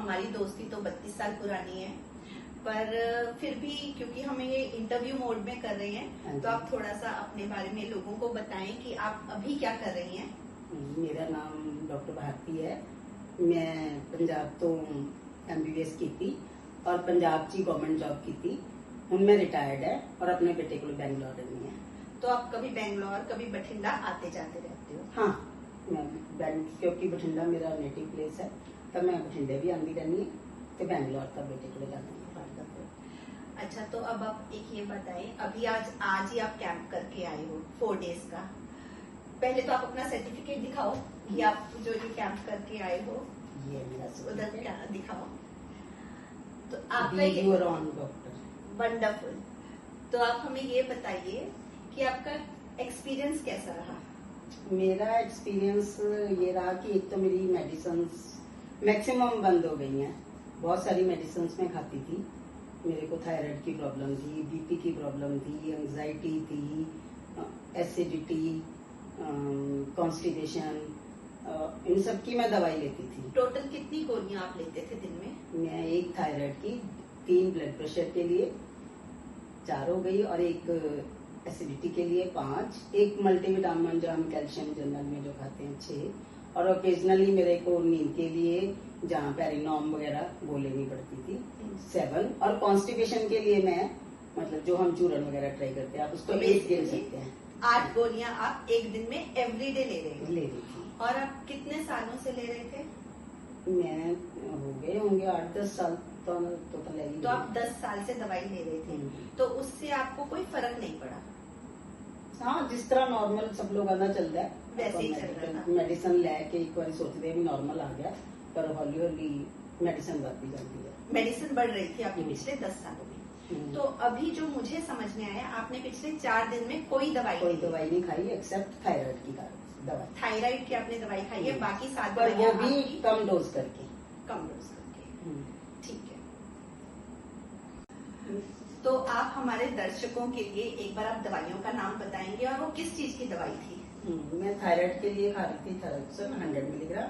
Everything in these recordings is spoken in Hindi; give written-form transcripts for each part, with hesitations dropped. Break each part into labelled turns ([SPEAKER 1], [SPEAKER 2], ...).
[SPEAKER 1] हमारी दोस्ती तो 32 साल पुरानी है, पर फिर भी क्योंकि हम ये इंटरव्यू मोड में कर रहे हैं तो आप थोड़ा सा अपने बारे में लोगों को बताएं कि आप अभी क्या कर रही हैं।
[SPEAKER 2] मेरा नाम डॉक्टर भारती है। मैं पंजाब तो MBBS की थी और पंजाब ची गवर्नमेंट जॉब की थी। हूँ मैं रिटायर्ड है और अपने बेटे को बैंगलोर रहनी है।
[SPEAKER 1] तो आप कभी बैंगलोर कभी बठिंडा आते जाते रहते हो?
[SPEAKER 2] हाँ, मैं क्योंकि बठिंडा मेरा नेटिव प्लेस है तो मैं बठिंडे भी आती रहनी है, तो बैंगलोर का बेटे को जाना है।
[SPEAKER 1] अच्छा, तो अब आप एक ये बताएं, अभी आज ही आप कैंप करके आए हो 4 डेज का। पहले तो आप अपना सर्टिफिकेट दिखाओ कि आप जो ये कैंप करके आए हो।
[SPEAKER 2] ये मेरा
[SPEAKER 1] उधर क्या दिखाओ। तो
[SPEAKER 2] आपका ये डॉक्टर
[SPEAKER 1] वंडरफुल। तो आप हमें ये बताइए कि आपका एक्सपीरियंस कैसा रहा?
[SPEAKER 2] मेरा एक्सपीरियंस ये रहा कि एक तो मेरी मेडिसिन मैक्सिमम बंद हो गई हैं। बहुत सारी मेडिसिन मैं खाती थी। मेरे को थायराइड की प्रॉब्लम थी, BP की प्रॉब्लम थी, एंजाइटी थी, एसिडिटी, कॉन्स्टिपेशन, इन सब की मैं दवाई लेती थी।
[SPEAKER 1] टोटल कितनी गोलियां आप लेते थे दिन में?
[SPEAKER 2] मैं एक थायराइड की, 3 ब्लड प्रेशर के लिए 4 हो गई और एक एसिडिटी के लिए 5, एक मल्टीविटामिन जो हम कैल्शियम जनरल में जो खाते हैं 6, और ओकेजनली मेरे को नींद के लिए जहाँ पेरिनॉम वगैरह वो लेनी पड़ती थी 7, और कॉन्स्टिपेशन के लिए मैं मतलब जो हम चूरन वगैरह ट्राई करते हैं आप उसको 1 गिन सकते हैं।
[SPEAKER 1] 8 गोलियां आप एक दिन में एवरीडे ले रही
[SPEAKER 2] थी।
[SPEAKER 1] और आप कितने सालों से ले रहे थे?
[SPEAKER 2] मैं हो गए होंगे 8-10 साल
[SPEAKER 1] तो आप 10 साल से दवाई ले रहे थे, तो उससे आपको कोई फर्क नहीं पड़ा?
[SPEAKER 2] हाँ, जिस तरह नॉर्मल सब लोग आना चलता है
[SPEAKER 1] वैसे ही चल रहा था।
[SPEAKER 2] मेडिसिन लेके एक बार सोचते भी नॉर्मल आ गया, पर हौली हौली मेडिसिन बढ़ती जाती है।
[SPEAKER 1] मेडिसिन बढ़ रही थी आपकी पिछले 10 सालों में। तो अभी जो मुझे समझ में आया, आपने पिछले 4 दिन में कोई दवाई
[SPEAKER 2] नहीं खाई एक्सेप्ट थायराइड की दवाई।
[SPEAKER 1] थायराइड की आपने दवाई खाई है, बाकी 7
[SPEAKER 2] पर वो भी कम डोज करके।
[SPEAKER 1] ठीक है। तो आप हमारे दर्शकों के लिए एक बार आप दवाइयों का नाम बताएंगे और वो किस चीज की दवाई थी?
[SPEAKER 2] मैं थायराइड के लिए खा रही थी थायरोक्सिन 100 मिलीग्राम,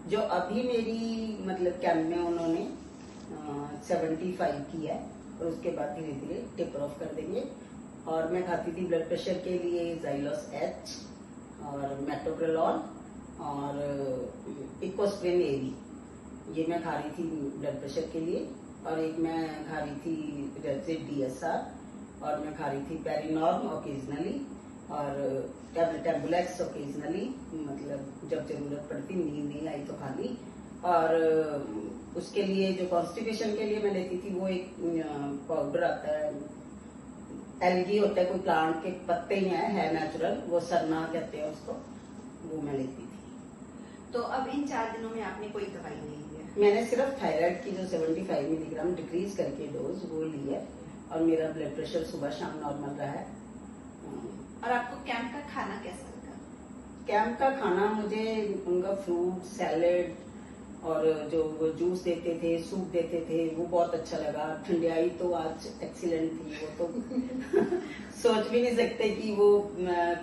[SPEAKER 2] जो अभी मेरी मतलब कैंप में उन्होंने 75 की है, और उसके बाद धीरे धीरे टेपर ऑफ कर देंगे। और मैं खाती थी ब्लड प्रेशर के लिए ज़ाइलोस H और मेटोप्रेलॉल और इकोस्प्रिन एवी, ये मैं खा रही थी ब्लड प्रेशर के लिए। और एक मैं खा रही थी रेजिड DSR, और मैं खा रही थी पेरिनॉर्म ओकेजनली और टेबुलेक्स ओकेजनली, मतलब जब जरूरत पड़ती, नींद नहीं आई तो खा ली। और उसके लिए जो कॉन्स्टिपेशन के लिए मैं लेती थी वो एक पाउडर आता है, एल्गी होता है, कोई प्लांट के पत्ते ही है नेचुरल, वो सरना कहते हैं उसको, वो मैं लेती थी।
[SPEAKER 1] तो अब इन 4 दिनों में आपने कोई दवाई नहीं ली है?
[SPEAKER 2] मैंने सिर्फ थायराइड की जो 75 मिलीग्राम डिक्रीज करके डोज वो ली है, और मेरा ब्लड प्रेशर सुबह शाम नॉर्मल रहा है।
[SPEAKER 1] और आपको कैंप का खाना कैसा लगा?
[SPEAKER 2] कैंप का खाना मुझे उनका फ्रूट सैलेड और जो वो जूस देते थे, सूप देते थे, वो बहुत अच्छा लगा। ठंडियाई तो आज एक्सीलेंट थी, वो तो सोच भी नहीं सकते कि वो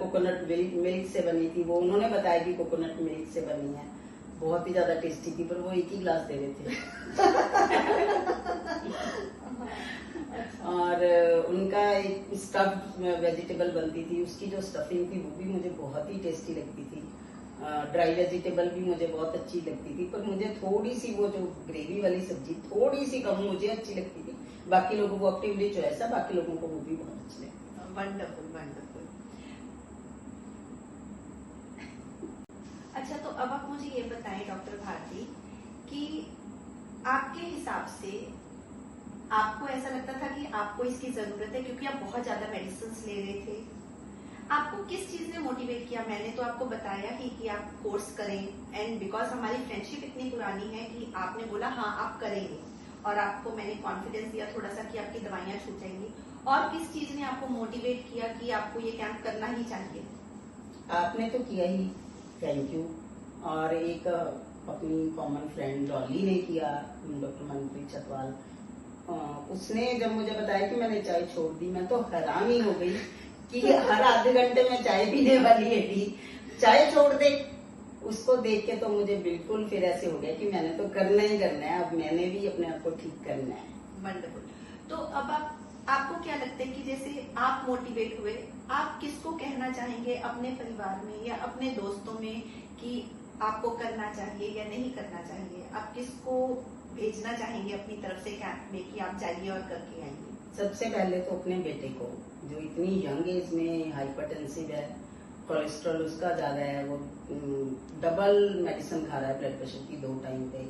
[SPEAKER 2] कोकोनट मिल्क से बनी थी। वो उन्होंने बताया कि कोकोनट मिल्क से बनी है, बहुत ही ज्यादा टेस्टी थी, पर वो एक ही गिलास दे रहे थे। और उनका एक स्टफ्ड वेजिटेबल बनती थी, उसकी जो स्टफिंग थी वो भी मुझे बहुत ही टेस्टी लगती थी। ड्राई वेजिटेबल भी मुझे बहुत अच्छी लगती थी, पर मुझे थोड़ी सी वो जो ग्रेवी वाली सब्जी थोड़ी सी कम मुझे अच्छी लगती थी। बाकी लोगों को अपनी चॉइस है, बाकी लोगों को वो भी बहुत अच्छी लगती है।
[SPEAKER 1] Wonderful wonderful. अच्छा, तो अब आप मुझे ये बताएं डॉक्टर भारती कि आपके हिसाब से आपको ऐसा लगता था कि आपको इसकी जरूरत है क्योंकि आप बहुत ज्यादा मेडिसिन ले रहे थे, आपको किस चीज ने मोटिवेट किया? मैंने तो आपको बताया ही कि आप कोर्स करें, एंड बिकॉज हमारी फ्रेंडशिप इतनी पुरानी है कि आपने बोला हाँ आप करेंगे, और आपको मैंने कॉन्फिडेंस दिया थोड़ा सा कि आपकी दवाइयां छूट जाएंगी। और किस चीज ने आपको मोटिवेट किया कि आपको ये कैंप करना ही चाहिए?
[SPEAKER 2] आपने तो किया ही, थैंक यू। और एक अपनी कॉमन फ्रेंड डॉली ने किया, डॉक्टर मनप्रीत छतवाल, उसने जब मुझे बताया कि मैंने चाय छोड़ दी, मैं तो हैरान ही हो गई कि हर आधे घंटे में चाय पीने वाली है, चाय छोड़ दे। उसको देख के तो मुझे बिल्कुल फिर ऐसे हो गया कि मैंने तो करना ही करना है, अब मैंने भी अपने आप को ठीक करना है।
[SPEAKER 1] वंडरफुल। तो अब आपको क्या लगता है कि जैसे आप मोटिवेट हुए, आप किसको कहना चाहेंगे अपने परिवार में या अपने दोस्तों में कि आपको करना चाहिए या नहीं करना चाहिए? आप किसको भेजना चाहेंगे अपनी तरफ से कैंप में कि आप जाइए और करके आइए?
[SPEAKER 2] सबसे पहले तो अपने बेटे को, जो इतनी यंग एज में हाइपरटेंसिव है, कोलेस्ट्रॉल उसका ज्यादा है, वो डबल मेडिसिन खा रहा है ब्लड प्रेशर की 2 टाइम पे।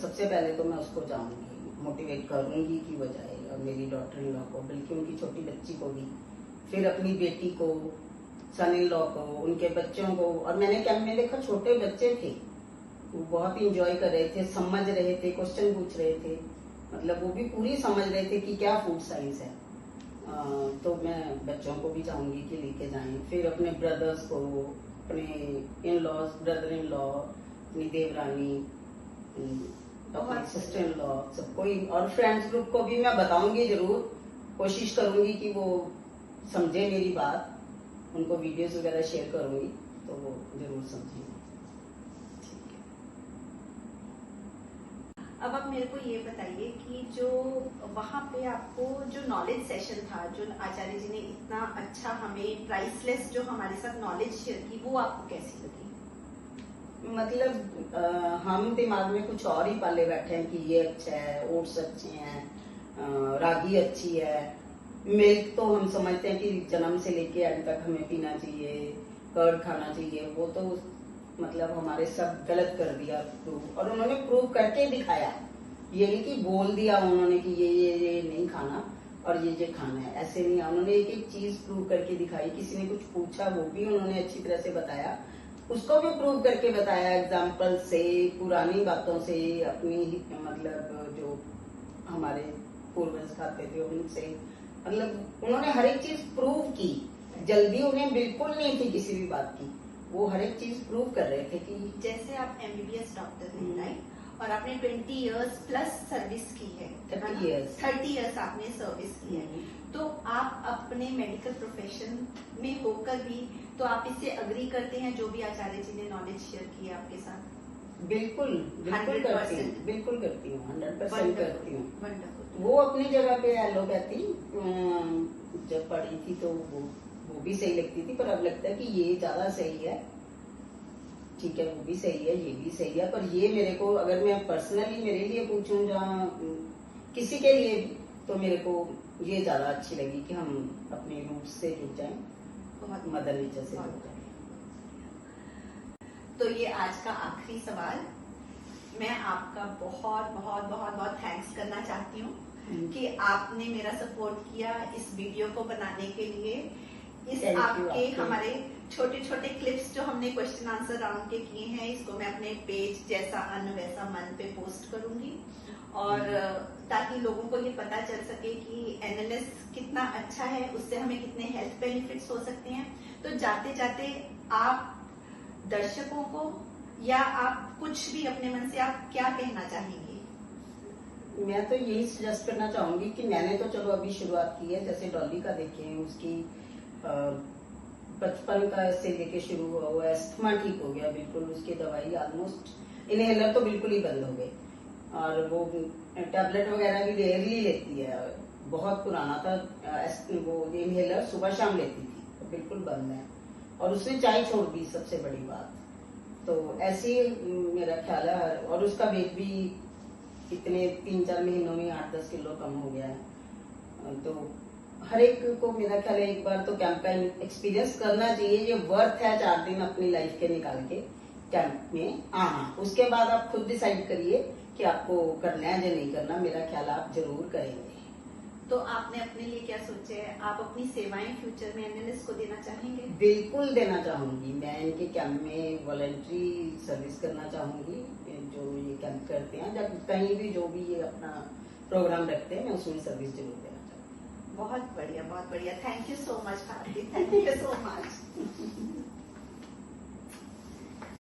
[SPEAKER 2] सबसे पहले तो मैं उसको जाऊंगी, मोटिवेट करूंगी कि वो जाए, और मेरी डॉटर इन लॉ को, बल्कि उनकी छोटी बच्ची को भी, फिर अपनी बेटी को, सन इन लॉ को, उनके बच्चों को। और मैंने कैंप में देखा छोटे बच्चे थे, वो बहुत इंजॉय कर रहे थे, समझ रहे थे, क्वेश्चन पूछ रहे थे, मतलब वो भी पूरी समझ रहे थे कि क्या फूड साइंस है। तो मैं बच्चों को भी चाहूंगी कि लेके जाएं, फिर अपने ब्रदर्स को, अपने in laws, brother in law, अपनी देवरानी, अपनी सिस्टर इन लॉ, सबको ही, और फ्रेंड्स ग्रुप को भी मैं बताऊंगी जरूर, कोशिश करूंगी कि वो समझे मेरी बात, उनको वीडियोस वगैरह शेयर करूंगी तो वो जरूर समझेंगे।
[SPEAKER 1] अब आप मेरे को ये बताइए कि जो वहाँ पे आपको जो नॉलेज सेशन था, जो आचार्य जी ने इतना अच्छा हमें प्राइसलेस जो हमारे साथ नॉलेज शेयर की, वो आपको कैसी लगी?
[SPEAKER 2] मतलब हम दिमाग में कुछ और ही पाले बैठे हैं कि ये अच्छा है, ओट्स अच्छे हैं, रागी अच्छी है, मिल्क तो हम समझते हैं कि जन्म से लेके एंड तक हमें पीना चाहिए, कर्ड खाना चाहिए, वो तो मतलब हमारे सब गलत कर दिया प्रूव, और उन्होंने प्रूव करके दिखाया। ये नहीं कि बोल दिया उन्होंने कि ये नहीं खाना और ये खाना है, ऐसे नहीं, उन्होंने एक एक चीज प्रूव करके दिखाई। किसी ने कुछ पूछा वो भी उन्होंने अच्छी तरह से बताया, उसको भी प्रूव करके बताया, एग्जाम्पल से, पुरानी बातों से, अपनी मतलब जो हमारे पूर्वज खाते थे उनसे, मतलब उन्होंने हर एक चीज प्रूव की। जल्दी उन्हें बिल्कुल नहीं थी किसी भी बात की, वो हर एक चीज प्रूव कर रहे थे कि
[SPEAKER 1] जैसे आप MBBS डॉक्टर हैं, राइट, और आपने 20 इयर्स प्लस सर्विस की है, 30 इयर्स आपने सर्विस की है, तो आप अपने मेडिकल प्रोफेशन में होकर भी तो आप इससे अग्री करते हैं जो भी आचार्य जी ने नॉलेज शेयर की है आपके साथ?
[SPEAKER 2] बिल्कुल बिल्कुल करती हूँ, बिल्कुल करती हूँ, 100% करती हूँ।
[SPEAKER 1] वंडरफुल।
[SPEAKER 2] वो अपनी जगह पे एलोपैथी जब पढ़ी थी तो वो भी सही लगती थी, पर अब लगता है कि ये ज्यादा सही है। ठीक है, वो भी सही है, ये भी सही है, पर ये मेरे को, अगर मैं पर्सनली मेरे लिए पूछूं, जहाँ किसी के लिए भी, तो मेरे को ये ज्यादा अच्छी लगी कि हम अपने रूट्स से जुड़ जाएं, मदर नेचर से जुड़ जाएं।
[SPEAKER 1] तो ये आज का आखिरी सवाल, मैं आपका बहुत बहुत बहुत बहुत थैंक्स करना चाहती हूँ कि आपने मेरा सपोर्ट किया इस वीडियो को बनाने के लिए। इस आपके हमारे छोटे छोटे क्लिप्स जो हमने क्वेश्चन आंसर राउंड के किए हैं, इसको मैं अपने पेज जैसा अन्न वैसा मन पे पोस्ट करूंगी, और ताकि लोगों को ये पता चल सके कि NLS कितना अच्छा है, उससे हमें कितने हेल्थ बेनिफिट्स हो सकते हैं। तो जाते जाते आप दर्शकों को या आप कुछ भी अपने मन से आप क्या कहना चाहेंगे?
[SPEAKER 2] मैं तो यही सजेस्ट करना चाहूंगी कि मैंने तो चलो अभी शुरुआत की है, जैसे डॉली का देखें, उसकी बचपन का से लेके शुरू हुआ, वो अस्थमा ठीक हो गया बिल्कुल, उसकी दवाई ऑलमोस्ट, इनहेलर तो बिल्कुल ही बंद हो गए, और वो टैबलेट वगैरह भी रेयरली लेती है, बहुत पुराना था वो इनहेलर, सुबह शाम लेती थी, तो बिल्कुल बंद है, और उसने चाय छोड़ दी, सबसे बड़ी बात। तो ऐसे ही मेरा ख्याल है, और उसका वेट भी इतने 3-4 महीनों में 8-10 किलो कम हो गया है। तो हर एक को मेरा ख्याल है एक बार तो कैंप का एक्सपीरियंस करना चाहिए, ये वर्थ है 4 दिन अपनी लाइफ के निकाल के कैंप में आना। उसके बाद आप खुद डिसाइड करिए कि आपको करना है या नहीं करना, मेरा ख्याल आप जरूर करेंगे।
[SPEAKER 1] तो आपने अपने लिए क्या सोचा है? आप अपनी सेवाएं फ्यूचर में NLS को देना चाहेंगे?
[SPEAKER 2] बिल्कुल देना चाहूंगी, मैं इनके कैंप में वॉलंटरी सर्विस करना चाहूंगी, जो ये कैंप करते हैं, जब कहीं भी जो भी ये अपना प्रोग्राम रखते हैं, मैं उसमें सर्विस जरूर देना चाहूंगी।
[SPEAKER 1] बहुत बढ़िया, बहुत बढ़िया। Thank you so much Bharti, thank you so much.